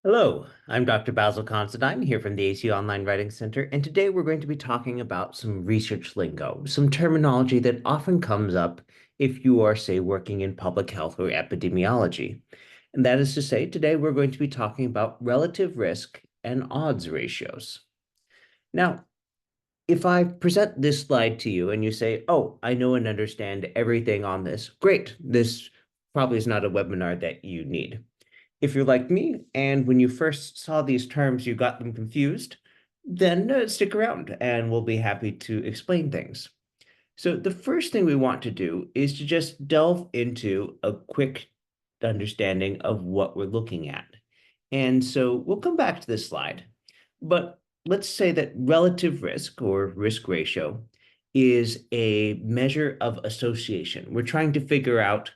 Hello, I'm Dr. Basil Considine here from the ACU Online Writing Center, and today we're going to be talking about some research lingo, some terminology that often comes up if you are, say, working in public health or epidemiology. And that is to say, today we're going to be talking about relative risk and odds ratios. Now, if I present this slide to you and you say, oh, I know and understand everything on this, great. This probably is not a webinar that you need. If you're like me, and when you first saw these terms, you got them confused, then stick around and we'll be happy to explain things. So the first thing we want to do is to just delve into a quick understanding of what we're looking at. And so we'll come back to this slide, but let's say that relative risk or risk ratio is a measure of association. We're trying to figure out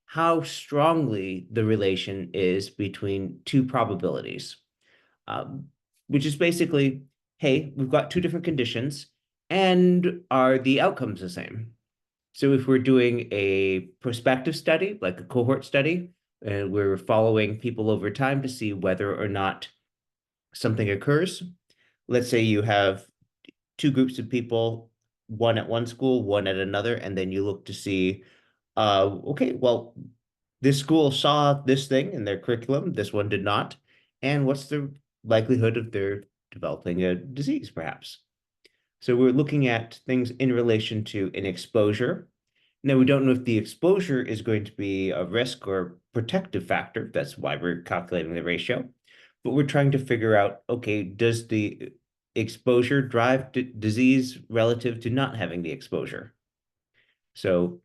how strongly the relation is between two probabilities, um, which is basically, hey, we've got two different conditions, and are the outcomes the same? So if we're doing a prospective study, like a cohort study, and we're following people over time to see whether or not something occurs, let's say you have two groups of people, one at one school, one at another, and then you look to see, okay, well, this school saw this thing in their curriculum, this one did not. And what's the likelihood of their developing a disease, perhaps? So we're looking at things in relation to an exposure. Now, we don't know if the exposure is going to be a risk or protective factor. That's why we're calculating the ratio. But we're trying to figure out, okay, does the exposure drive disease relative to not having the exposure? So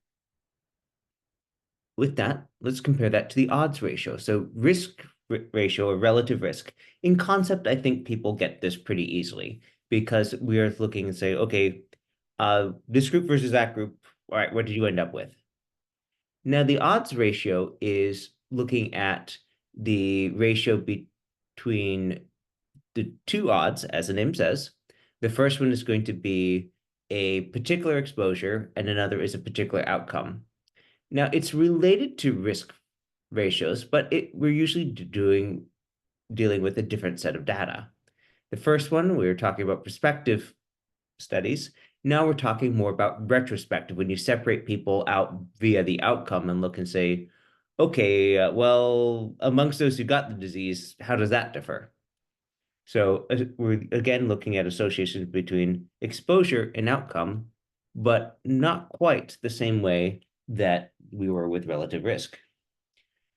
with that, let's compare that to the odds ratio. So risk ratio or relative risk. In concept, I think people get this pretty easily because we are looking and say, okay, this group versus that group. All right, what did you end up with? Now, the odds ratio is looking at the ratio between the two odds, as the name says. The first one is going to be a particular exposure, and another is a particular outcome. Now, it's related to risk ratios, but we're usually dealing with a different set of data. The first one, we were talking about prospective studies. Now we're talking more about retrospective, when you separate people out via the outcome and look and say, okay, well, amongst those who got the disease, how does that differ? So we're again looking at associations between exposure and outcome, but not quite the same way that we were with relative risk.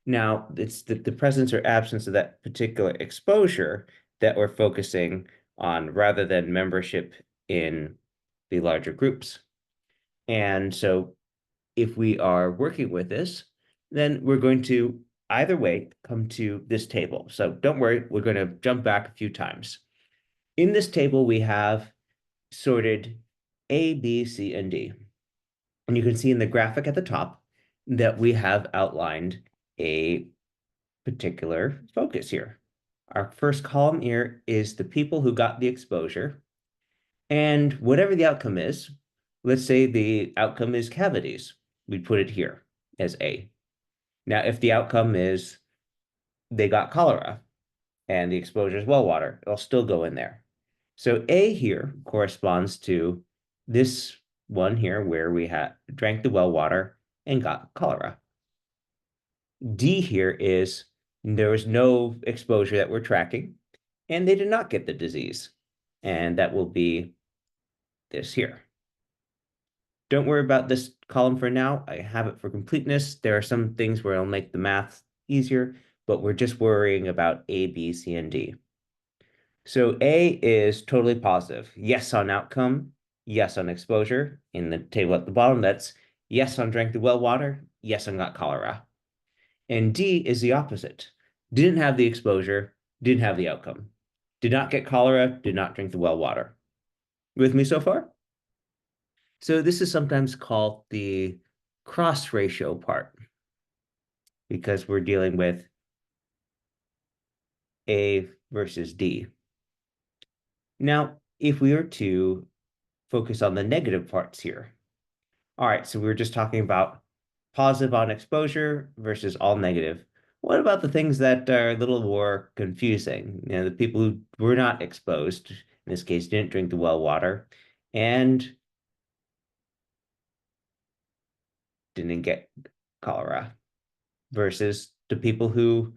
Now, it's the presence or absence of that particular exposure that we're focusing on rather than membership in the larger groups. And so if we are working with this, then we're going to either way come to this table. So don't worry, we're going to jump back a few times. In this table, we have sorted A, B, C, and D. And you can see in the graphic at the top that we have outlined a particular focus here. Our first column here is the people who got the exposure. And whatever the outcome is, let's say the outcome is cavities. We put it here as A. Now, if the outcome is they got cholera and the exposure is well water, it'll still go in there. So A here corresponds to this one here where we had drank the well water and got cholera. D here is there was no exposure that we're tracking, and they did not get the disease. And that will be this here. Don't worry about this column for now. I have it for completeness. There are some things where I'll make the math easier, but we're just worrying about A, B, C, and D. So A is totally positive. Yes on outcome, yes on exposure. In the table at the bottom, that's yes on drank the well water, yes on got cholera. And D is the opposite. Didn't have the exposure, didn't have the outcome. Did not get cholera, did not drink the well water. With me so far? So this is sometimes called the cross ratio part because we're dealing with A versus D. Now, if we were to focus on the negative parts here. All right, so we were just talking about positive on exposure versus all negative. What about the things that are a little more confusing? The people who were not exposed, in this case, didn't drink the well water and didn't get cholera versus the people who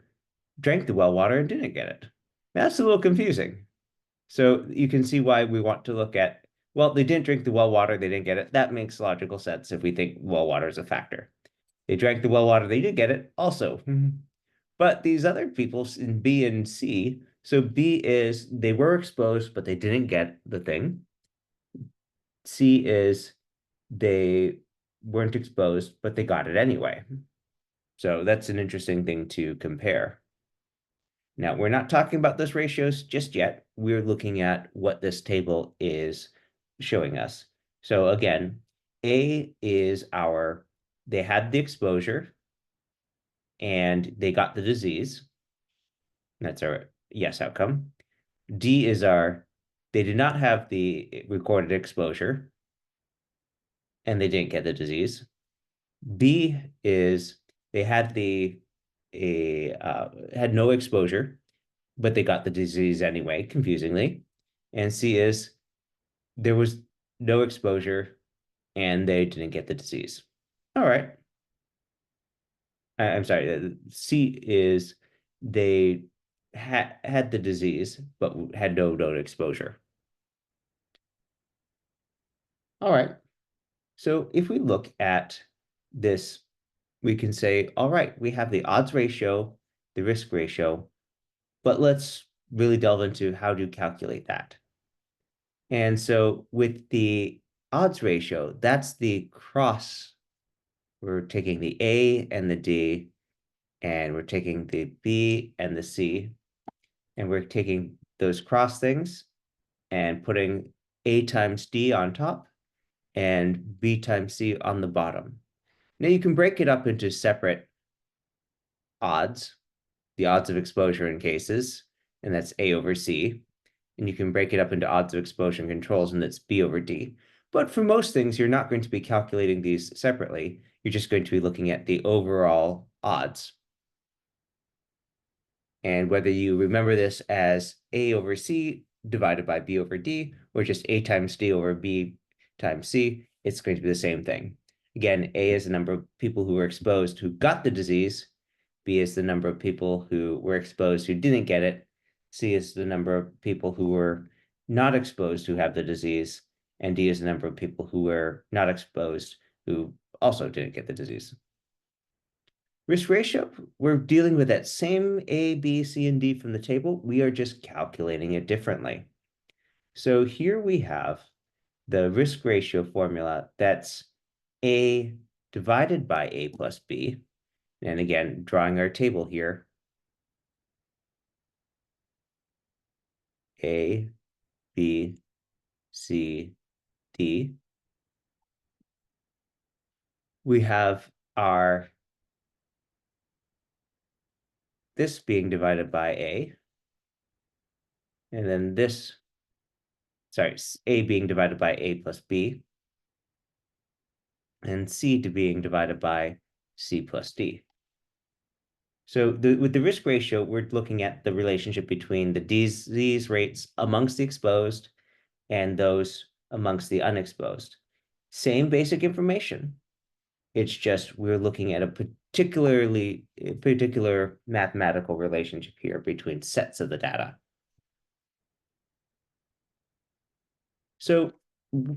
drank the well water and didn't get it. That's a little confusing. So you can see why we want to look at, well, they didn't drink the well water, they didn't get it. That makes logical sense if we think well water is a factor. They drank the well water, they did get it also. But these other people in B and C, so B is they were exposed, but they didn't get the thing. C is they weren't exposed, but they got it anyway. So that's an interesting thing to compare. Now, we're not talking about those ratios just yet. We're looking at what this table is showing us. So again, A is they had the exposure and they got the disease. That's our yes outcome. D is they did not have the recorded exposure and they didn't get the disease. B is they had had no exposure, but they got the disease anyway, confusingly. And C is there was no exposure and they didn't get the disease. All right. I'm sorry. C is they had the disease, but had no known exposure. All right. So if we look at this, we can say, all right, we have the odds ratio, the risk ratio, but let's really delve into how to calculate that. And so with the odds ratio, that's the cross. We're taking the A and the D, and we're taking the B and the C, and we're taking those cross things and putting A times D on top and B times C on the bottom. Now you can break it up into separate odds, the odds of exposure in cases, and that's A over C. And you can break it up into odds of exposure and controls, and that's B over D. But for most things, you're not going to be calculating these separately. You're just going to be looking at the overall odds. And whether you remember this as A over C divided by B over D, or just A times D over B times C, it's going to be the same thing. Again, A is the number of people who were exposed who got the disease. B is the number of people who were exposed who didn't get it. C is the number of people who were not exposed who have the disease. And D is the number of people who were not exposed who also didn't get the disease. Risk ratio, we're dealing with that same A, B, C, and D from the table. We are just calculating it differently. So here we have the risk ratio formula. That's A divided by A plus B. And again, drawing our table here. A, B, C, D. We have this being divided by A. And then A being divided by A plus B. And C being divided by C plus D. So with the risk ratio, we're looking at the relationship between the disease rates amongst the exposed and those amongst the unexposed. Same basic information. It's just we're looking at a particular mathematical relationship here between sets of the data. So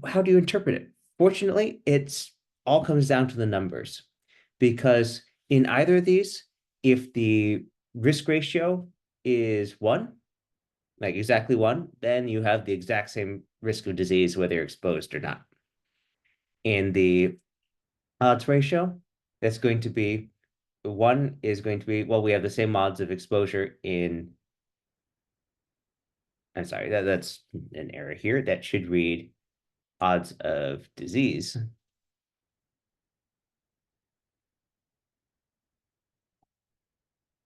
how do you interpret it? Fortunately, it's all comes down to the numbers, because in either of these, if the risk ratio is 1, like exactly 1, then you have the exact same risk of disease whether you're exposed or not. In the odds ratio, that's going to be 1 is going to be, well, we have the same odds of exposure in, I'm sorry, that's an error here. That should read odds of disease.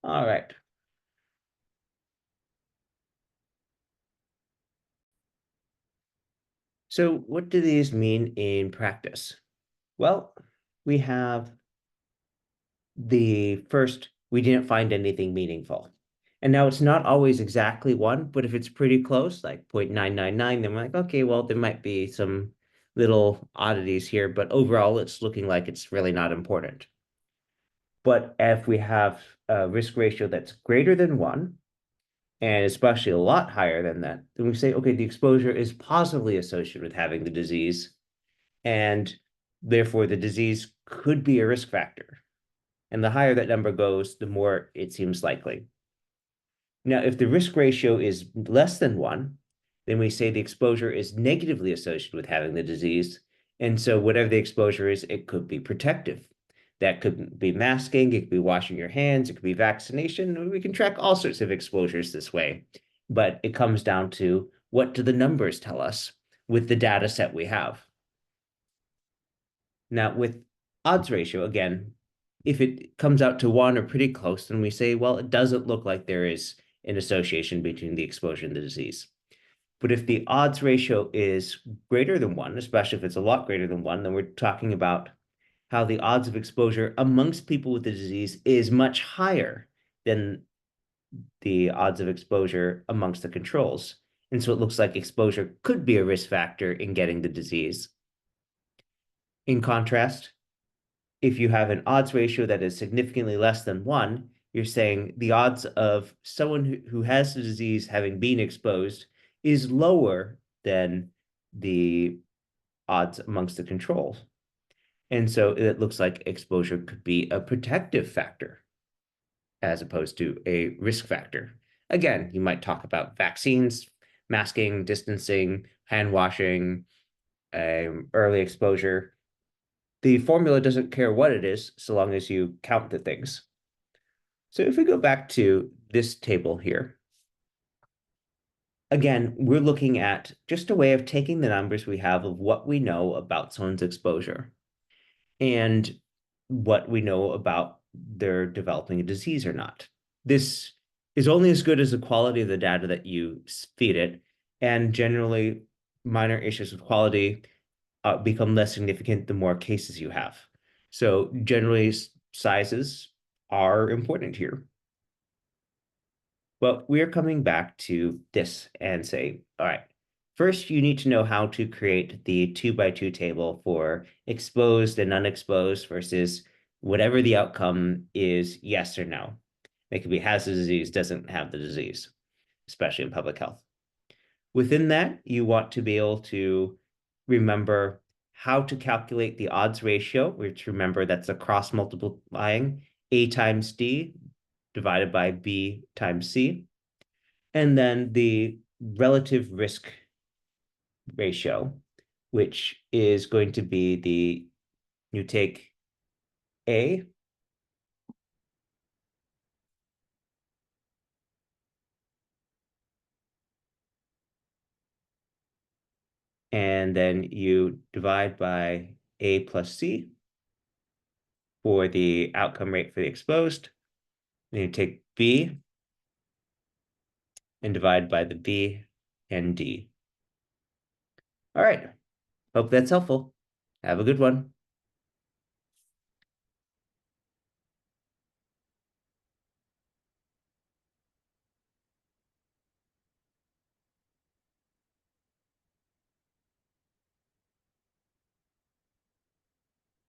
All right. So what do these mean in practice? Well, we have the first we didn't find anything meaningful. And now it's not always exactly one, but if it's pretty close, like 0.999, then we're like, okay, well, there might be some little oddities here, but overall, it's looking like it's really not important. But if we have a risk ratio that's greater than one, and especially a lot higher than that, then we say, okay, the exposure is positively associated with having the disease, and therefore the disease could be a risk factor. And the higher that number goes, the more it seems likely. Now, if the risk ratio is less than one, then we say the exposure is negatively associated with having the disease. And so, whatever the exposure is, it could be protective. That could be masking, it could be washing your hands, it could be vaccination. We can track all sorts of exposures this way. But it comes down to what do the numbers tell us with the data set we have? Now, with odds ratio, again, if it comes out to one or pretty close, then we say, well, it doesn't look like there is an association between the exposure and the disease. But if the odds ratio is greater than one, especially if it's a lot greater than one, then we're talking about how the odds of exposure amongst people with the disease is much higher than the odds of exposure amongst the controls. And so it looks like exposure could be a risk factor in getting the disease. In contrast, if you have an odds ratio that is significantly less than one, you're saying the odds of someone who has the disease having been exposed is lower than the odds amongst the controls. And so it looks like exposure could be a protective factor as opposed to a risk factor. Again, you might talk about vaccines, masking, distancing, hand washing, early exposure. The formula doesn't care what it is, so long as you count the things. So if we go back to this table here, again, we're looking at just a way of taking the numbers we have of what we know about someone's exposure and what we know about their developing a disease or not. This is only as good as the quality of the data that you feed it, and generally minor issues with quality become less significant the more cases you have. So generally, sizes are important here. But we're coming back to this and say, all right, first you need to know how to create the 2 by 2 table for exposed and unexposed versus whatever the outcome is, yes or no. It could be has the disease, doesn't have the disease, especially in public health. Within that, you want to be able to remember how to calculate the odds ratio, which remember that's a cross multiplying A times D divided by B times C, and then the relative risk ratio, which is going to be you take A and then you divide by A plus C for the outcome rate for the exposed. Then you take B and divide by the B and D. All right. Hope that's helpful. Have a good one.